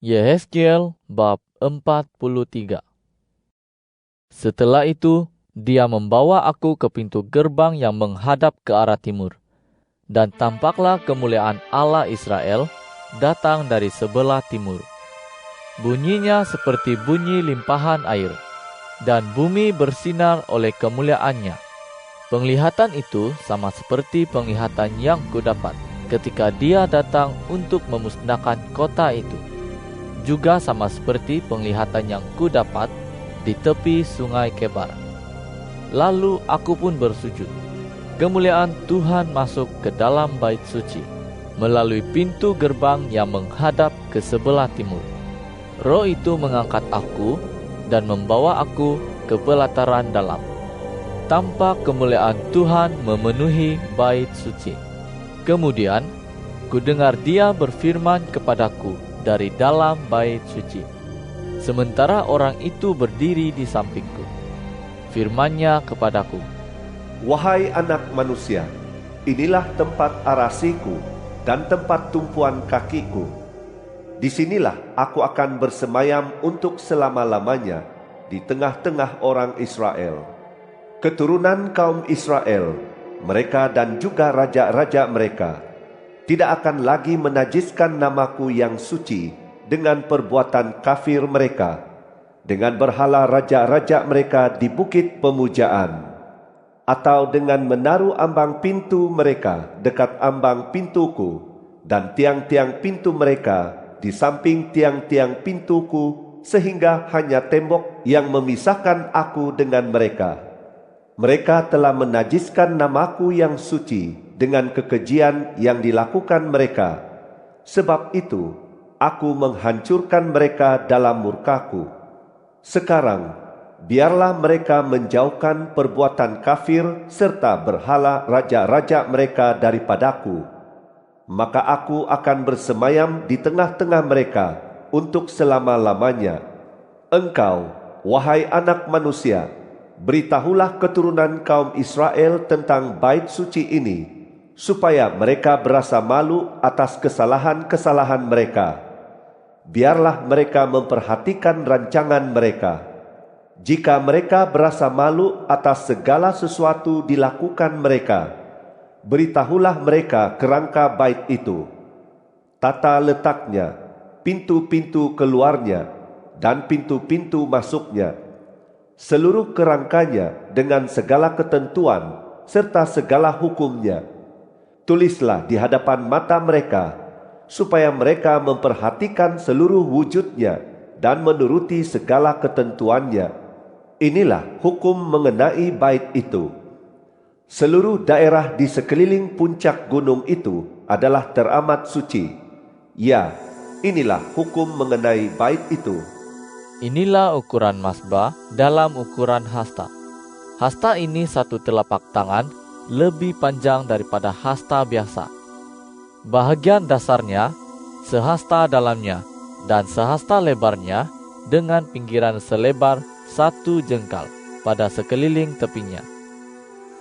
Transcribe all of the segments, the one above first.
Yehezkiel bab 43. Setelah itu, dia membawa aku ke pintu gerbang yang menghadap ke arah timur. Dan tampaklah kemuliaan Allah Israel datang dari sebelah timur. Bunyinya seperti bunyi limpahan air, dan bumi bersinar oleh kemuliaannya. Penglihatan itu sama seperti penglihatan yang kudapat ketika dia datang untuk memusnahkan kota itu. Juga sama seperti penglihatan yang kudapat di tepi sungai Kebar. Lalu aku pun bersujud. Kemuliaan Tuhan masuk ke dalam bait suci melalui pintu gerbang yang menghadap ke sebelah timur. Roh itu mengangkat aku dan membawa aku ke pelataran dalam. Tampak kemuliaan Tuhan memenuhi bait suci. Kemudian kudengar dia berfirman kepadaku dari dalam bait suci, sementara orang itu berdiri di sampingku. Firman-Nya kepadaku, "Wahai anak manusia, inilah tempat arasiku dan tempat tumpuan kakiku. Disinilah aku akan bersemayam untuk selama-lamanya di tengah-tengah orang Israel. Keturunan kaum Israel, mereka dan juga raja-raja mereka, tidak akan lagi menajiskan namaku yang suci dengan perbuatan kafir mereka, dengan berhala raja-raja mereka di bukit pemujaan, atau dengan menaruh ambang pintu mereka dekat ambang pintuku, dan tiang-tiang pintu mereka di samping tiang-tiang pintuku, sehingga hanya tembok yang memisahkan aku dengan mereka. Mereka telah menajiskan namaku yang suci dengan kekejian yang dilakukan mereka. Sebab itu, aku menghancurkan mereka dalam murkaku. Sekarang, biarlah mereka menjauhkan perbuatan kafir serta berhala raja-raja mereka daripadaku. Maka aku akan bersemayam di tengah-tengah mereka untuk selama-lamanya. Engkau, wahai anak manusia, beritahulah keturunan kaum Israel tentang bait suci ini, supaya mereka berasa malu atas kesalahan-kesalahan mereka. Biarlah mereka memperhatikan rancangan mereka. Jika mereka berasa malu atas segala sesuatu dilakukan mereka, beritahulah mereka kerangka bait itu, tata letaknya, pintu-pintu keluarnya, dan pintu-pintu masuknya, seluruh kerangkanya dengan segala ketentuan serta segala hukumnya. Tulislah di hadapan mata mereka, supaya mereka memperhatikan seluruh wujudnya dan menuruti segala ketentuannya. Inilah hukum mengenai bait itu. Seluruh daerah di sekeliling puncak gunung itu adalah teramat suci. Ya, inilah hukum mengenai bait itu. Inilah ukuran mazbah dalam ukuran hasta. Hasta ini 1 telapak tangan lebih panjang daripada hasta biasa. Bahagian dasarnya sehasta dalamnya dan sehasta lebarnya, dengan pinggiran selebar 1 jengkal pada sekeliling tepinya.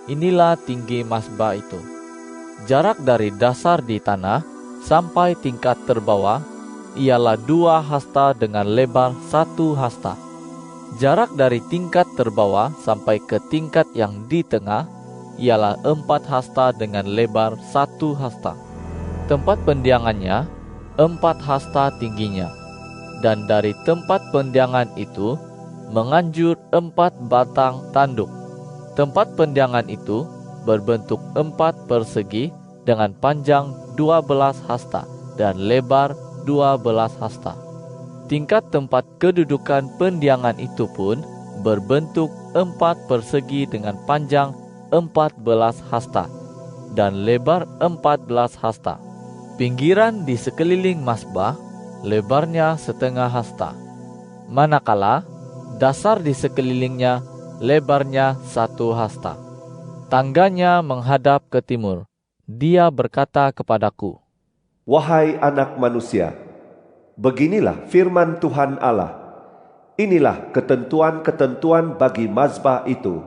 Inilah tinggi mazbah itu. Jarak dari dasar di tanah sampai tingkat terbawah ialah 2 hasta dengan lebar 1 hasta. Jarak dari tingkat terbawah sampai ke tingkat yang di tengah ialah 4 hasta dengan lebar 1 hasta. Tempat pendiangannya 4 hasta tingginya, dan dari tempat pendiangan itu menganjur 4 batang tanduk. Tempat pendiangan itu berbentuk 4 persegi dengan panjang 12 hasta dan lebar 12 hasta. Tingkat tempat kedudukan pendiangan itu pun berbentuk 4 persegi dengan panjang 14 hasta dan lebar 14 hasta. Pinggiran di sekeliling mazbah lebarnya 1/2 hasta, manakala dasar di sekelilingnya lebarnya 1 hasta. Tangganya menghadap ke timur. Dia berkata kepadaku, "Wahai anak manusia, beginilah firman Tuhan Allah. Inilah ketentuan-ketentuan bagi mazbah itu.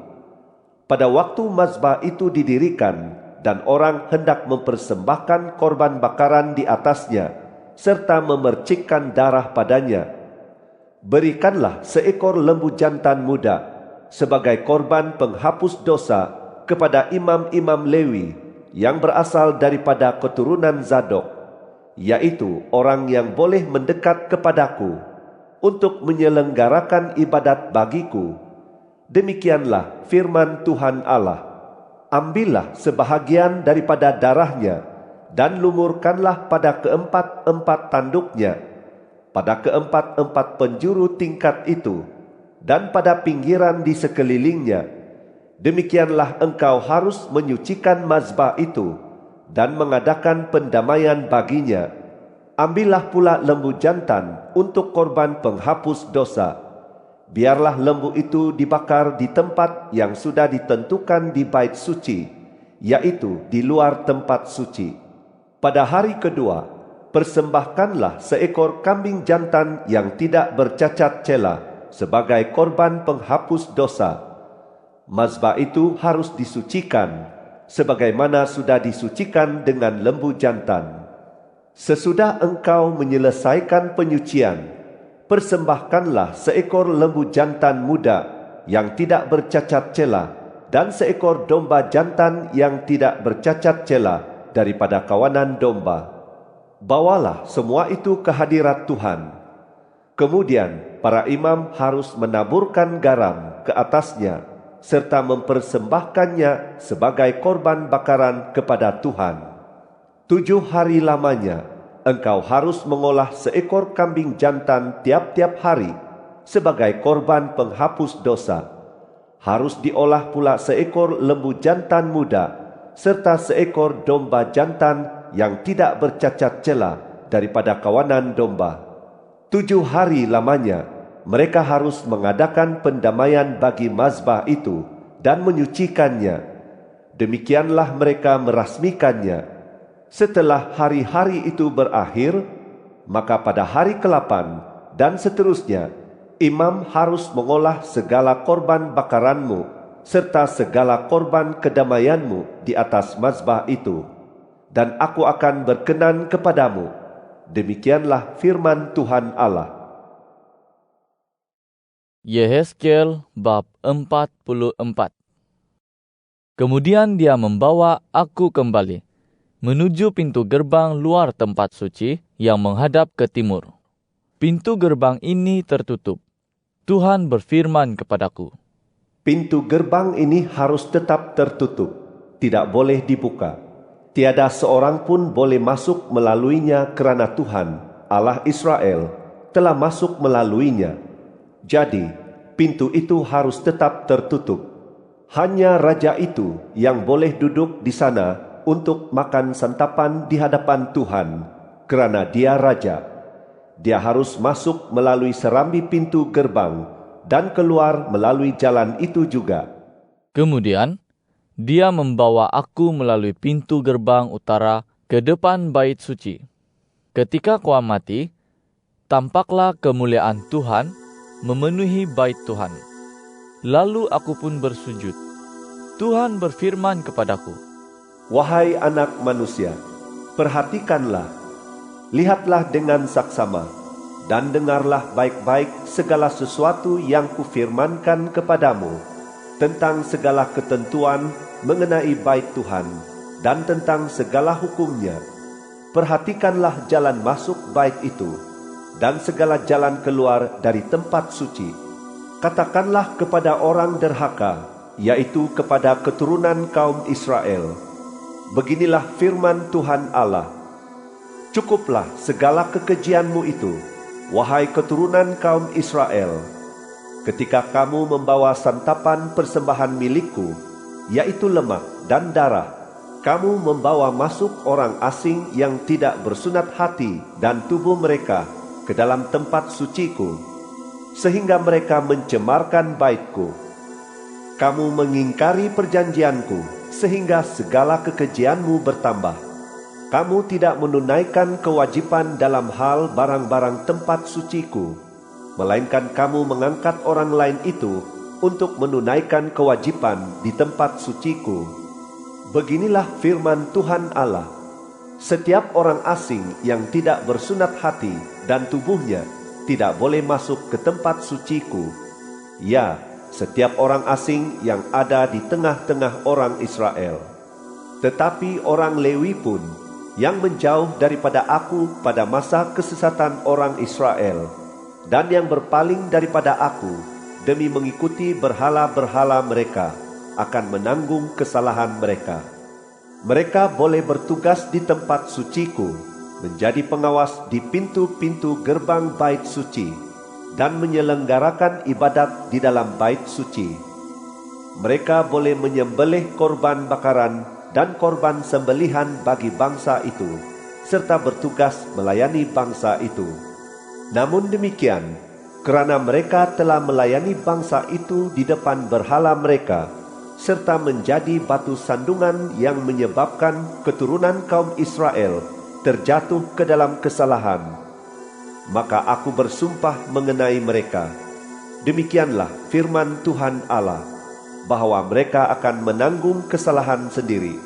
Pada waktu mazbah itu didirikan dan orang hendak mempersembahkan korban bakaran di atasnya, serta memercikkan darah padanya. Berikanlah seekor lembu jantan muda sebagai korban penghapus dosa kepada imam-imam Lewi yang berasal daripada keturunan Zadok, yaitu orang yang boleh mendekat kepadaku untuk menyelenggarakan ibadat bagiku. Demikianlah firman Tuhan Allah. Ambillah sebahagian daripada darahnya dan lumurkanlah pada keempat-empat tanduknya, pada keempat-empat penjuru tingkat itu, dan pada pinggiran di sekelilingnya. Demikianlah engkau harus menyucikan mazbah itu dan mengadakan pendamaian baginya. Ambillah pula lembu jantan untuk korban penghapus dosa. Biarlah lembu itu dibakar di tempat yang sudah ditentukan di bait suci, yaitu di luar tempat suci. Pada hari kedua, persembahkanlah seekor kambing jantan yang tidak bercacat cela sebagai korban penghapus dosa. Mazbah itu harus disucikan, sebagaimana sudah disucikan dengan lembu jantan. Sesudah engkau menyelesaikan penyucian, persembahkanlah seekor lembu jantan muda yang tidak bercacat cela dan seekor domba jantan yang tidak bercacat cela daripada kawanan domba. Bawalah semua itu ke hadirat Tuhan. Kemudian para imam harus menaburkan garam ke atasnya serta mempersembahkannya sebagai korban bakaran kepada Tuhan. 7 hari lamanya engkau harus mengolah seekor kambing jantan tiap-tiap hari sebagai korban penghapus dosa. Harus diolah pula seekor lembu jantan muda serta seekor domba jantan yang tidak bercacat cela daripada kawanan domba. 7 hari lamanya mereka harus mengadakan pendamaian bagi mazbah itu dan menyucikannya. Demikianlah mereka merasmikannya. Setelah hari-hari itu berakhir, maka pada hari ke-8 dan seterusnya, imam harus mengolah segala korban bakaranmu serta segala korban kedamaianmu di atas mazbah itu, dan aku akan berkenan kepadamu. Demikianlah firman Tuhan Allah. Yehezkiel bab 44. Kemudian dia membawa aku kembali menuju pintu gerbang luar tempat suci yang menghadap ke timur. Pintu gerbang ini tertutup. Tuhan berfirman kepadaku, Pintu gerbang ini harus tetap tertutup, tidak boleh dibuka. Tiada seorang pun boleh masuk melaluinya kerana Tuhan, Allah Israel, telah masuk melaluinya. Jadi, pintu itu harus tetap tertutup. Hanya raja itu yang boleh duduk di sana untuk makan santapan di hadapan Tuhan, kerana dia raja. Dia harus masuk melalui serambi pintu gerbang dan keluar melalui jalan itu juga. Kemudian, dia membawa aku melalui pintu gerbang utara ke depan bait suci. Ketika kuamati, tampaklah kemuliaan Tuhan memenuhi bait Tuhan. Lalu aku pun bersujud. Tuhan berfirman kepadaku, Wahai anak manusia, perhatikanlah, lihatlah dengan saksama, dan dengarlah baik-baik segala sesuatu yang kufirmankan kepadamu tentang segala ketentuan mengenai bait Tuhan dan tentang segala hukumnya. Perhatikanlah jalan masuk bait itu dan segala jalan keluar dari tempat suci. Katakanlah kepada orang derhaka, yaitu kepada keturunan kaum Israel, beginilah firman Tuhan Allah. Cukuplah segala kekejianmu itu, wahai keturunan kaum Israel, ketika kamu membawa santapan persembahan milikku, yaitu lemak dan darah. Kamu membawa masuk orang asing yang tidak bersunat hati dan tubuh mereka ke dalam tempat suciku, sehingga mereka mencemarkan baitku. Kamu mengingkari perjanjianku, sehingga segala kekejianmu bertambah. Kamu tidak menunaikan kewajiban dalam hal barang-barang tempat suciku, melainkan kamu mengangkat orang lain itu untuk menunaikan kewajiban di tempat suciku. Beginilah firman Tuhan Allah. Setiap orang asing yang tidak bersunat hati dan tubuhnya tidak boleh masuk ke tempat suciku. Ya, setiap orang asing yang ada di tengah-tengah orang Israel. Tetapi orang Lewi pun yang menjauh daripada aku pada masa kesesatan orang Israel, dan yang berpaling daripada aku demi mengikuti berhala-berhala mereka, akan menanggung kesalahan mereka. Mereka boleh bertugas di tempat suciku, menjadi pengawas di pintu-pintu gerbang bait suci, dan menyelenggarakan ibadat di dalam bait suci. Mereka boleh menyembelih korban bakaran dan korban sembelihan bagi bangsa itu, serta bertugas melayani bangsa itu. Namun demikian, kerana mereka telah melayani bangsa itu di depan berhala mereka, serta menjadi batu sandungan yang menyebabkan keturunan kaum Israel terjatuh ke dalam kesalahan, maka aku bersumpah mengenai mereka. Demikianlah firman Tuhan Allah, bahwa mereka akan menanggung kesalahan sendiri.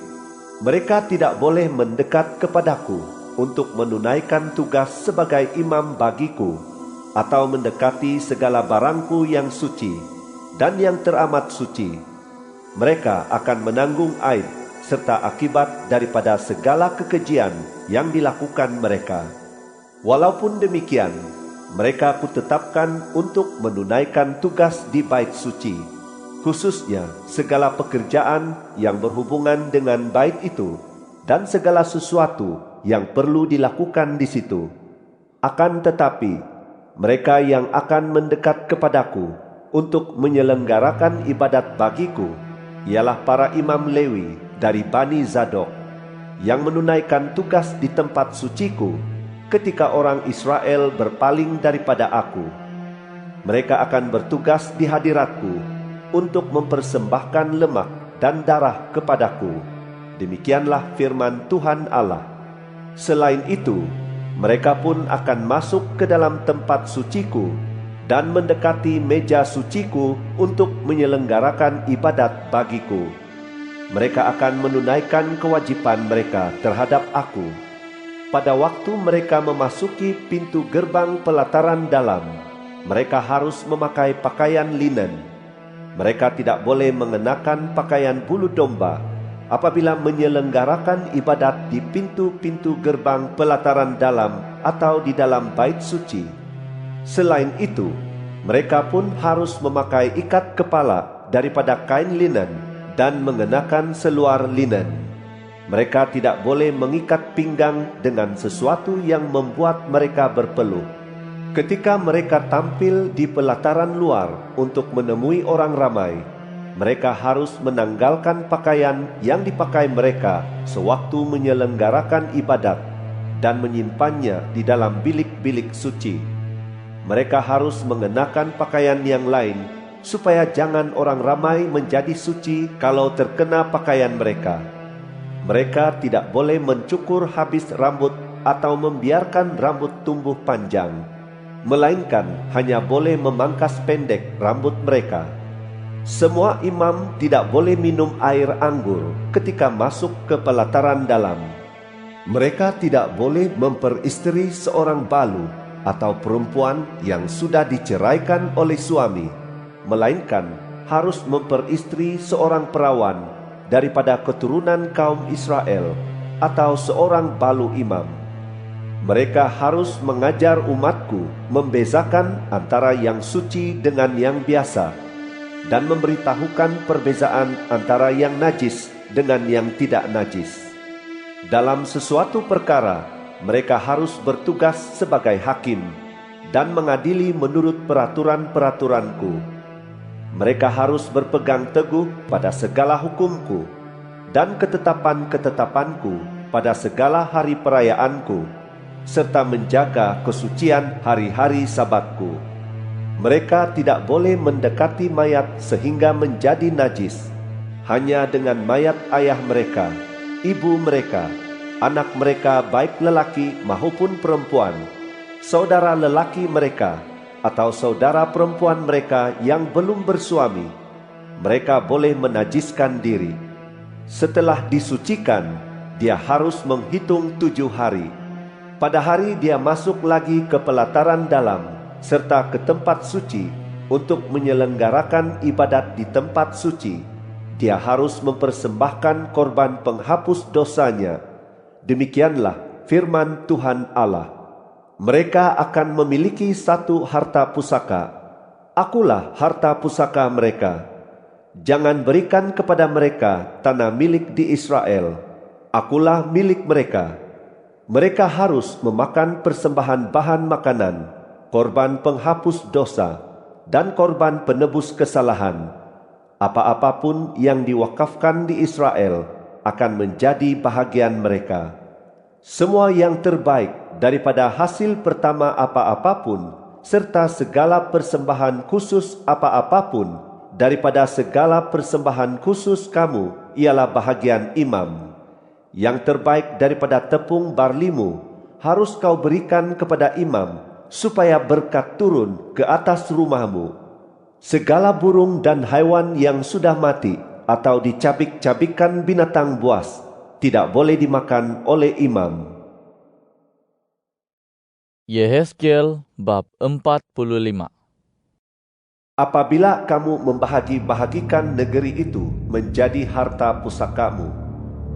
Mereka tidak boleh mendekat kepadaku untuk menunaikan tugas sebagai imam bagiku, atau mendekati segala barangku yang suci dan yang teramat suci. Mereka akan menanggung aib serta akibat daripada segala kekejian yang dilakukan mereka. Walaupun demikian, mereka kutetapkan untuk menunaikan tugas di bait suci, khususnya segala pekerjaan yang berhubungan dengan bait itu dan segala sesuatu yang perlu dilakukan di situ. Akan tetapi, mereka yang akan mendekat kepadaku untuk menyelenggarakan ibadat bagiku ialah para imam Lewi dari Bani Zadok, yang menunaikan tugas di tempat suciku ketika orang Israel berpaling daripada aku. Mereka akan bertugas di hadiratku untuk mempersembahkan lemak dan darah kepadaku. Demikianlah firman Tuhan Allah. Selain itu, mereka pun akan masuk ke dalam tempat suciku dan mendekati meja suciku untuk menyelenggarakan ibadat bagiku. Mereka akan menunaikan kewajiban mereka terhadap aku. Pada waktu mereka memasuki pintu gerbang pelataran dalam, mereka harus memakai pakaian linen. Mereka tidak boleh mengenakan pakaian bulu domba apabila menyelenggarakan ibadat di pintu-pintu gerbang pelataran dalam atau di dalam bait suci. Selain itu, mereka pun harus memakai ikat kepala daripada kain linen dan mengenakan seluar linen. Mereka tidak boleh mengikat pinggang dengan sesuatu yang membuat mereka berpeluh. Ketika mereka tampil di pelataran luar untuk menemui orang ramai, mereka harus menanggalkan pakaian yang dipakai mereka sewaktu menyelenggarakan ibadat dan menyimpannya di dalam bilik-bilik suci. Mereka harus mengenakan pakaian yang lain, supaya jangan orang ramai menjadi suci kalau terkena pakaian mereka. Mereka tidak boleh mencukur habis rambut atau membiarkan rambut tumbuh panjang, melainkan hanya boleh memangkas pendek rambut mereka. Semua imam tidak boleh minum air anggur ketika masuk ke pelataran dalam. Mereka tidak boleh memperistri seorang balu atau perempuan yang sudah diceraikan oleh suami, melainkan harus memperistri seorang perawan daripada keturunan kaum Israel atau seorang balu imam. Mereka harus mengajar umatku membezakan antara yang suci dengan yang biasa, dan memberitahukan perbezaan antara yang najis dengan yang tidak najis. Dalam sesuatu perkara, mereka harus bertugas sebagai hakim dan mengadili menurut peraturan-peraturanku. Mereka harus berpegang teguh pada segala hukumku dan ketetapan-ketetapanku pada segala hari perayaanku, serta menjaga kesucian hari-hari sabatku. Mereka tidak boleh mendekati mayat sehingga menjadi najis. Hanya dengan mayat ayah mereka, ibu mereka, anak mereka baik lelaki maupun perempuan, saudara lelaki mereka, atau saudara perempuan mereka yang belum bersuami, mereka boleh menajiskan diri. Setelah disucikan, dia harus menghitung 7 hari. Pada hari dia masuk lagi ke pelataran dalam serta ke tempat suci untuk menyelenggarakan ibadat di tempat suci, dia harus mempersembahkan korban penghapus dosanya. Demikianlah firman Tuhan Allah. Mereka akan memiliki satu harta pusaka. Akulah harta pusaka mereka. Jangan berikan kepada mereka tanah milik di Israel. Akulah milik mereka. Mereka harus memakan persembahan bahan makanan, korban penghapus dosa, dan korban penebus kesalahan. Apa-apapun yang diwakafkan di Israel akan menjadi bahagian mereka. Semua yang terbaik daripada hasil pertama apa-apapun, serta segala persembahan khusus apa-apapun daripada segala persembahan khusus kamu ialah bahagian imam. Yang terbaik daripada tepung barlimu harus kau berikan kepada imam, supaya berkat turun ke atas rumahmu. Segala burung dan haiwan yang sudah mati atau dicabik-cabikkan binatang buas tidak boleh dimakan oleh imam. Yehezkiel bab 45. Apabila kamu membahagi-bahagikan negeri itu menjadi harta pusakamu,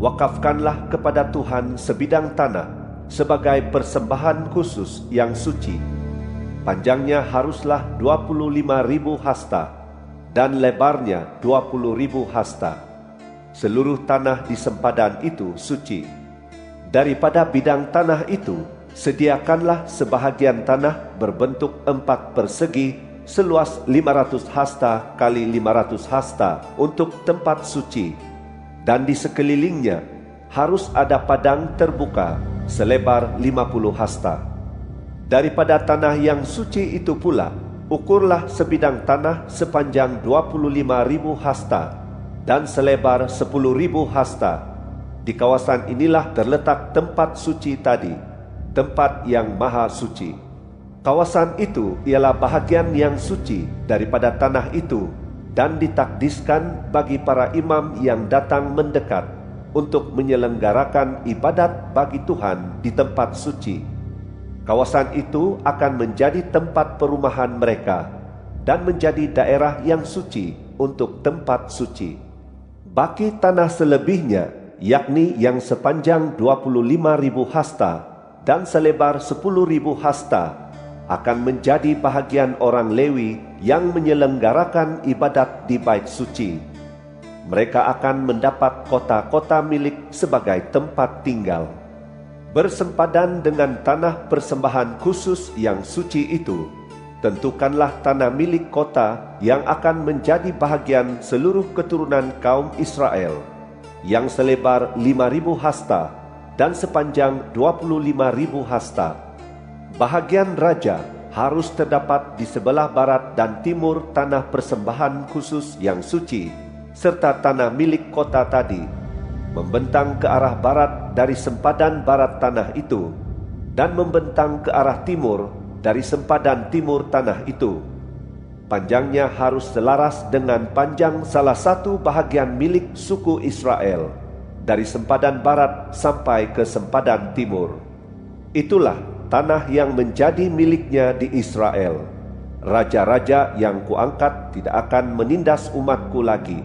wakafkanlah kepada Tuhan sebidang tanah sebagai persembahan khusus yang suci. Panjangnya haruslah 25.000 hasta dan lebarnya 20.000 hasta. Seluruh tanah di sempadan itu suci. Daripada bidang tanah itu, sediakanlah sebahagian tanah berbentuk 4 persegi seluas 500 hasta kali 500 hasta untuk tempat suci. Dan di sekelilingnya harus ada padang terbuka selebar 50 hasta. Daripada tanah yang suci itu pula, ukurlah sebidang tanah sepanjang 25.000 hasta dan selebar 10.000 hasta. Di kawasan inilah terletak tempat suci tadi, tempat yang maha suci. Kawasan itu ialah bahagian yang suci daripada tanah itu dan ditakdiskan bagi para imam yang datang mendekat untuk menyelenggarakan ibadat bagi Tuhan di tempat suci. Kawasan itu akan menjadi tempat perumahan mereka dan menjadi daerah yang suci untuk tempat suci. Baki tanah selebihnya, yakni yang sepanjang 25.000 hasta dan selebar 10.000 hasta, akan menjadi bahagian orang Lewi yang menyelenggarakan ibadat di bait suci. Mereka akan mendapat kota-kota milik sebagai tempat tinggal. Bersempadan dengan tanah persembahan khusus yang suci itu, tentukanlah tanah milik kota yang akan menjadi bahagian seluruh keturunan kaum Israel, yang selebar 5.000 hasta dan sepanjang 25.000 hasta. Bahagian raja harus terdapat di sebelah barat dan timur tanah persembahan khusus yang suci, serta tanah milik kota tadi, membentang ke arah barat dari sempadan barat tanah itu, dan membentang ke arah timur dari sempadan timur tanah itu. Panjangnya harus selaras dengan panjang salah satu bahagian milik suku Israel, dari sempadan barat sampai ke sempadan timur. Itulah tanah yang menjadi miliknya di Israel. Raja-raja yang kuangkat tidak akan menindas umatku lagi,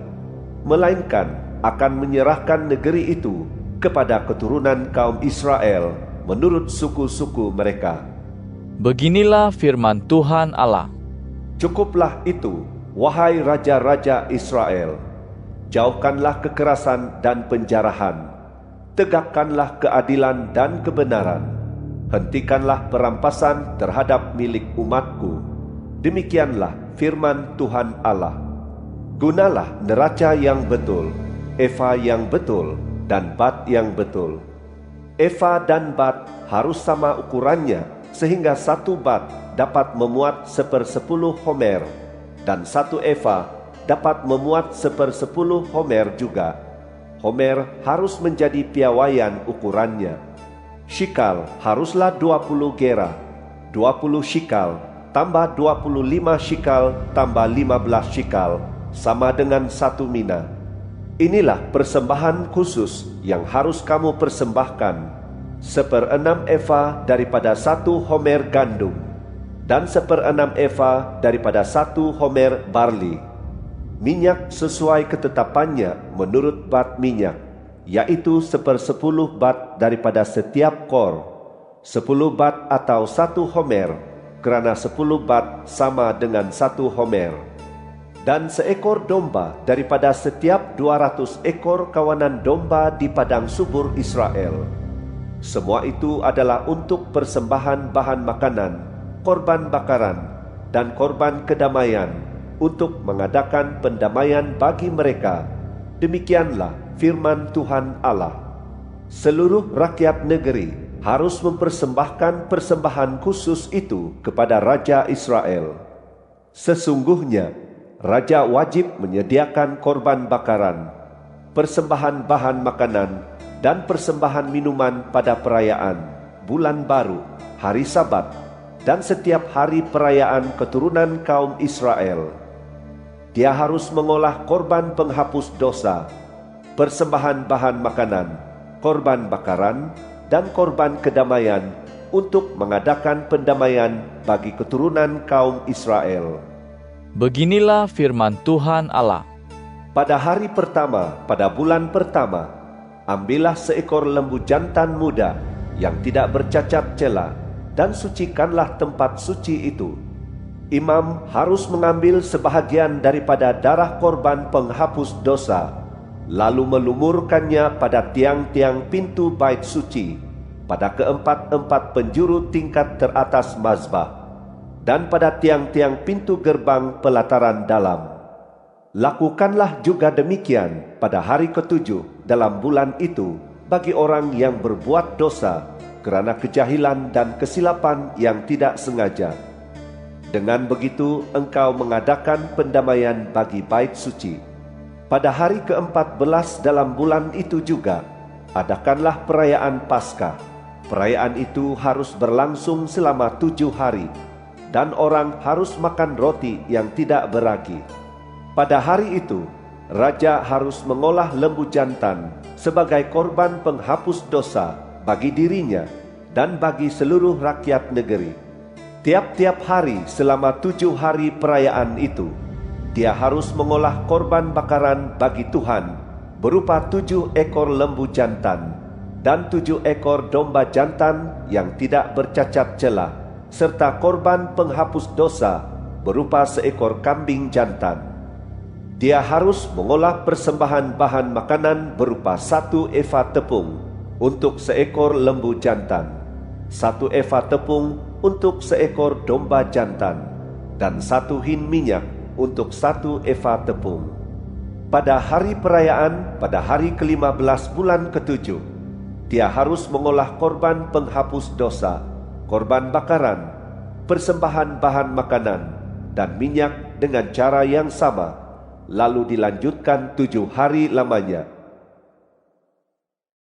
melainkan akan menyerahkan negeri itu kepada keturunan kaum Israel menurut suku-suku mereka. Beginilah firman Tuhan Allah. Cukuplah itu, wahai raja-raja Israel. Jauhkanlah kekerasan dan penjarahan. Tegakkanlah keadilan dan kebenaran. Hentikanlah perampasan terhadap milik umatku. Demikianlah firman Tuhan Allah. Gunalah neraca yang betul, efa yang betul, dan bat yang betul. Efa dan bat harus sama ukurannya, sehingga satu bat dapat memuat 1/10 homer, dan satu efa dapat memuat 1/10 homer juga. Homer harus menjadi piawaian ukurannya. Shikal haruslah 20 gera, 20 shikal, tambah 25 shikal, tambah 15 shikal, sama dengan 1 mina. Inilah persembahan khusus yang harus kamu persembahkan: 1/6 eva daripada 1 homer gandum, dan 1/6 eva daripada 1 homer barli. Minyak sesuai ketetapannya menurut bat minyak, yaitu 1/10 bat daripada setiap kor, 10 bat atau 1 homer, kerana 10 bat sama dengan 1 homer. Dan seekor domba daripada setiap 200 ekor kawanan domba di padang subur Israel. Semua itu adalah untuk persembahan bahan makanan, korban bakaran, dan korban kedamaian, untuk mengadakan pendamaian bagi mereka. Demikianlah firman Tuhan Allah. Seluruh rakyat negeri harus mempersembahkan persembahan khusus itu kepada Raja Israel. Sesungguhnya, Raja wajib menyediakan korban bakaran, persembahan bahan makanan, dan persembahan minuman pada perayaan, bulan baru, hari Sabat, dan setiap hari perayaan keturunan kaum Israel. Dia harus mengolah korban penghapus dosa, persembahan bahan makanan, korban bakaran, dan korban kedamaian untuk mengadakan pendamaian bagi keturunan kaum Israel. Beginilah firman Tuhan Allah. Pada hari pertama, pada bulan pertama, ambillah seekor lembu jantan muda yang tidak bercacat cela, dan sucikanlah tempat suci itu. Imam harus mengambil sebahagian daripada darah korban penghapus dosa, lalu melumurkannya pada tiang-tiang pintu bait suci, pada keempat-empat penjuru tingkat teratas mazbah, dan pada tiang-tiang pintu gerbang pelataran dalam. Lakukanlah juga demikian pada hari ke-7 dalam bulan itu bagi orang yang berbuat dosa kerana kejahilan dan kesilapan yang tidak sengaja. Dengan begitu engkau mengadakan pendamaian bagi bait suci. Pada hari ke-14 dalam bulan itu juga, adakanlah perayaan Paskah. Perayaan itu harus berlangsung selama 7 hari. Dan orang harus makan roti yang tidak beragi. Pada hari itu, raja harus mengolah lembu jantan sebagai korban penghapus dosa bagi dirinya dan bagi seluruh rakyat negeri. Tiap-tiap hari selama 7 hari perayaan itu, dia harus mengolah korban bakaran bagi Tuhan berupa 7 ekor lembu jantan dan 7 ekor domba jantan yang tidak bercacat celah, serta korban penghapus dosa berupa seekor kambing jantan. Dia harus mengolah persembahan bahan makanan berupa 1 eva tepung untuk seekor lembu jantan, 1 eva tepung untuk seekor domba jantan, dan 1 hin minyak untuk 1 eva tepung. Pada hari perayaan, pada hari ke-15 bulan ke-7, dia harus mengolah korban penghapus dosa, korban bakaran, persembahan bahan makanan, dan minyak dengan cara yang sama, lalu dilanjutkan 7 hari lamanya.